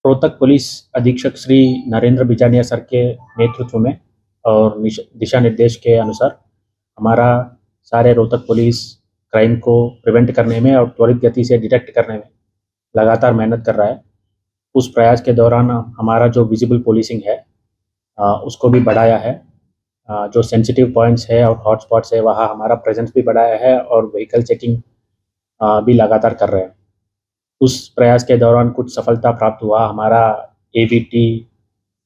Rohtak police अधीक्षक Shri Narendra Bijaniya sir के नेतृत्व में और दिशा निर्देश के अनुसार हमारा सारे रोहतक पुलिस क्राइम को प्रिवेंट करने में और त्वरित गति से डिटेक्ट करने में लगातार मेहनत कर रहा है। उस प्रयास के दौरान हमारा जो विजिबल पुलिसिंग है उसको भी बढ़ाया है। जो सेंसिटिव पॉइंट्स है और हॉटस्पॉट्स है वहाँ हमारा प्रेजेंस भी बढ़ाया है और व्हीकल चेकिंग भी लगातार कर रहे हैं। उस प्रयास के दौरान कुछ सफलता प्राप्त हुआ। हमारा AVT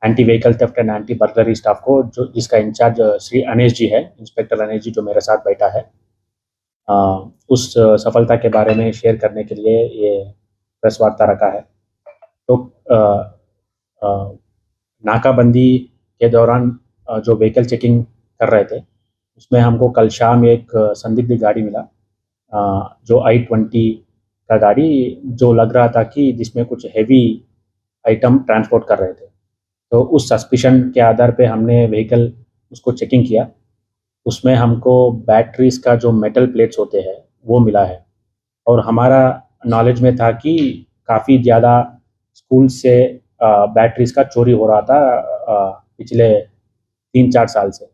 anti vehicle theft and anti burglary staff को जिसका इंचार्ज श्री अनेश जी है, इंस्पेक्टर अनेश जी जो मेरे साथ बैठा है, उस सफलता के बारे में शेयर करने के लिए ये प्रेस वार्ता रखा है। तो नाकाबंदी के दौरान जो व्हीकल चेकिंग कर रहे थे उसमें हमको कल शाम एक संदिग्ध गाड़ी मिला, जो I-20 का गाड़ी जो लग रहा था कि जिसमें कुछ हेवी आइटम ट्रांसपोर्ट कर रहे थे। तो उस सस्पिशन के आधार पे हमने व्हीकल उसको चेकिंग किया। उसमें हमको बैटरीज का जो मेटल प्लेट्स होते हैं वो मिला है और हमारा नॉलेज में था कि काफ़ी ज़्यादा स्कूल से बैटरीज का चोरी हो रहा था पिछले 3-4 साल से।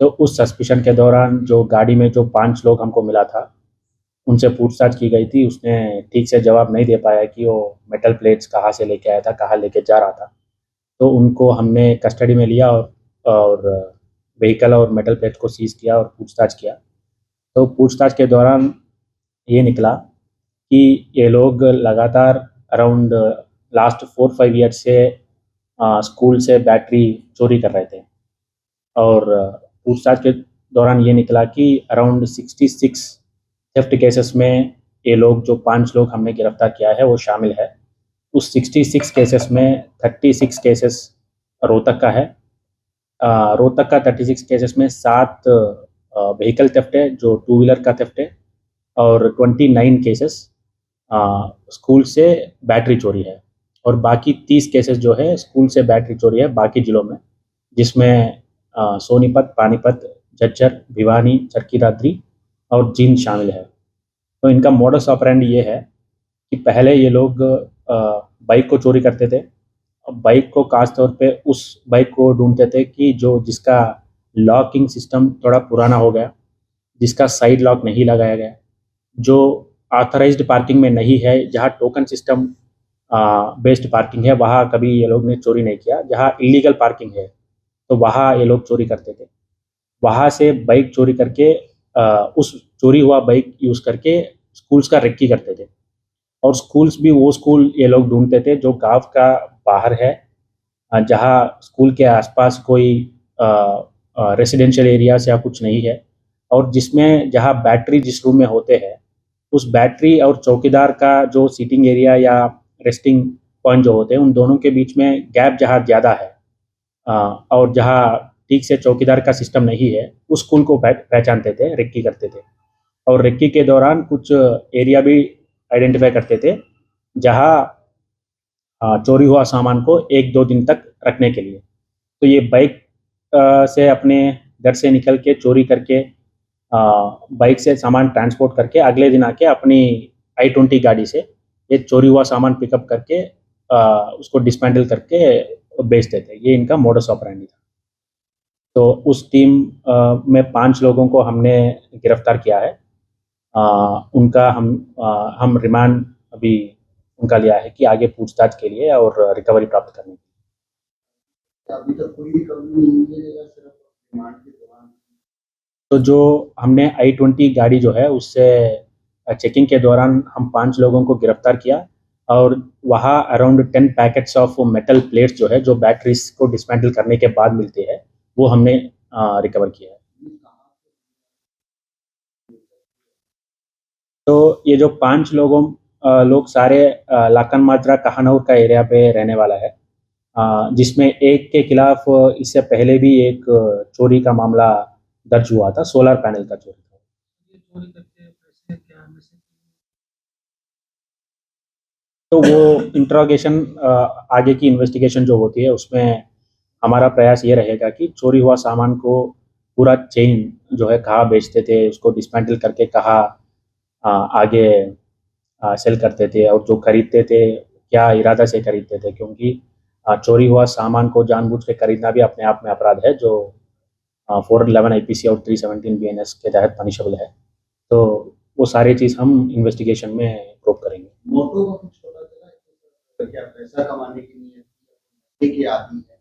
तो उस सस्पिशन के दौरान जो गाड़ी में जो 5 लोग हमको मिला था उनसे पूछताछ की गई थी। उसने ठीक से जवाब नहीं दे पाया कि वो मेटल प्लेट्स कहाँ से लेके आया था, कहाँ लेके जा रहा था। तो उनको हमने कस्टडी में लिया और व्हीकल और मेटल प्लेट्स को सीज किया और पूछताछ किया। तो पूछताछ के दौरान ये निकला कि ये लोग लगातार अराउंड लास्ट 4-5 ईयर्स से स्कूल से बैटरी चोरी कर रहे थे और पूछताछ के दौरान ये निकला कि अराउंड 66 थेफ्ट केसेस में ये लोग जो 5 लोग हमने गिरफ्तार किया है वो शामिल है। उस 66 केसेस में 36 केसेस रोहतक का है। रोहतक का 36 केसेस में 7 व्हीकल थेफ्ट है जो 2 व्हीलर का थेफ्ट है और 29 केसेस स्कूल से बैटरी चोरी है और बाकी 30 केसेस जो है स्कूल से बैटरी चोरी है बाकी जिलों में, जिसमें सोनीपत, पानीपत, झज्जर, भिवानी, चरखी दादरी और जींद शामिल है। तो इनका मोडस ऑपरेंडी ये है कि पहले ये लोग बाइक को चोरी करते थे। बाइक को खास तौर पे उस बाइक को ढूंढते थे कि जिसका लॉकिंग सिस्टम थोड़ा पुराना हो गया, जिसका साइड लॉक नहीं लगाया गया, जो ऑथराइज्ड पार्किंग में नहीं है, जहाँ टोकन सिस्टम बेस्ड पार्किंग है वहाँ कभी ये लोग ने चोरी नहीं किया। जहाँ इलीगल पार्किंग है तो वहाँ ये लोग चोरी करते थे। वहाँ से बाइक चोरी करके उस चोरी हुआ बाइक यूज़ करके स्कूल्स का रेक्की करते थे और स्कूल्स भी वो स्कूल ये लोग ढूंढते थे जो गांव का बाहर है, जहाँ स्कूल के आसपास कोई रेसिडेंशियल एरियाज या कुछ नहीं है और जिसमें जहाँ बैटरी जिस रूम में होते हैं उस बैटरी और चौकीदार का जो सीटिंग एरिया या रेस्टिंग पॉइंट जो होते हैं उन दोनों के बीच में गैप जहाँ ज़्यादा है और जहाँ ठीक से चौकीदार का सिस्टम नहीं है उस स्कूल को पहचानते थे, रेक्की करते थे और रेक्की के दौरान कुछ एरिया भी आइडेंटिफाई करते थे जहाँ चोरी हुआ सामान को 1-2 दिन तक रखने के लिए। तो ये बाइक से अपने घर से निकल के चोरी करके बाइक से सामान ट्रांसपोर्ट करके अगले दिन आके अपनी I-20 गाड़ी से ये चोरी हुआ सामान पिकअप करके उसको डिस्मेंटल करके बेचते थे। ये इनका मोडस ऑपरेंडी था। तो उस टीम में 5 लोगों को हमने गिरफ्तार किया है। उनका हम रिमांड अभी उनका लिया है कि आगे पूछताछ के लिए और रिकवरी प्राप्त करने के लिए। अभी तक कोई रिकवरी नहीं हुई है या सिर्फ रिमांड के दौरान? तो जो हमने I-20 गाड़ी जो है उससे चेकिंग के दौरान हम 5 लोगों को गिरफ्तार किया और वहाँ around 10 packets of metal plates जो है जो बैटरीज को डिसमेंटल करने के बाद मिलते हैं वो हमने रिकवर किया है। तो ये जो 5 लोग सारे लाकन मात्रा कहानौर का एरिया पे रहने वाला है, जिसमें एक के खिलाफ इससे पहले भी एक चोरी का मामला दर्ज हुआ था, सोलर पैनल का चोरी था। तो वो इंट्रोगेशन आगे की इन्वेस्टिगेशन जो होती है उसमें हमारा प्रयास ये रहेगा कि चोरी हुआ सामान को पूरा चेन जो है कहाँ बेचते थे, उसको डिसमेंटल करके कहाँ आगे सेल करते थे और जो खरीदते थे क्या इरादा से खरीदते थे, क्योंकि चोरी हुआ सामान को जानबूझ के खरीदना भी अपने आप में अपराध है, जो 411 आईपीसी और 317 बीएनएस के तहत पनिशेबल है। तो वो सारी चीज़ हम इन्वेस्टिगेशन में प्रूव करेंगे। मोटो का कुछ पता चला क्या पैसा कमाने की नीयत की आदि है?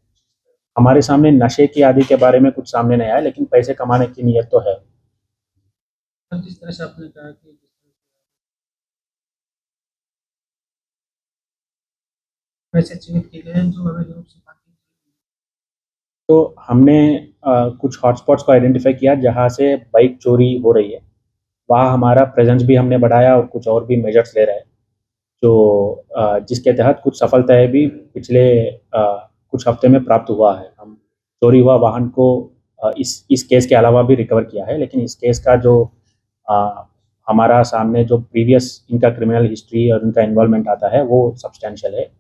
हमारे सामने नशे की आदि के बारे में कुछ सामने नहीं आया, लेकिन पैसे कमाने की नीयत तो है। जिस तरह से आपने कहा कि पैसे चिन्हित किए गए हैं जो अवैध रूप से तो हमने कुछ हॉटस्पॉट्स को आइडेंटिफाई किया जहाँ से बाइक चोरी हो रही है, वहाँ हमारा प्रेजेंस भी हमने बढ़ाया और कुछ और भी मेजर्स ले रहे हैं, जो जिसके तहत कुछ सफलताएं भी पिछले कुछ हफ्ते में प्राप्त हुआ है। हम चोरी हुआ वाहन को इस केस के अलावा भी रिकवर किया है, लेकिन इस केस का जो हमारा सामने जो प्रीवियस इनका क्रिमिनल हिस्ट्री और उनका इन्वॉल्वमेंट आता है वो सब्सटेंशियल है।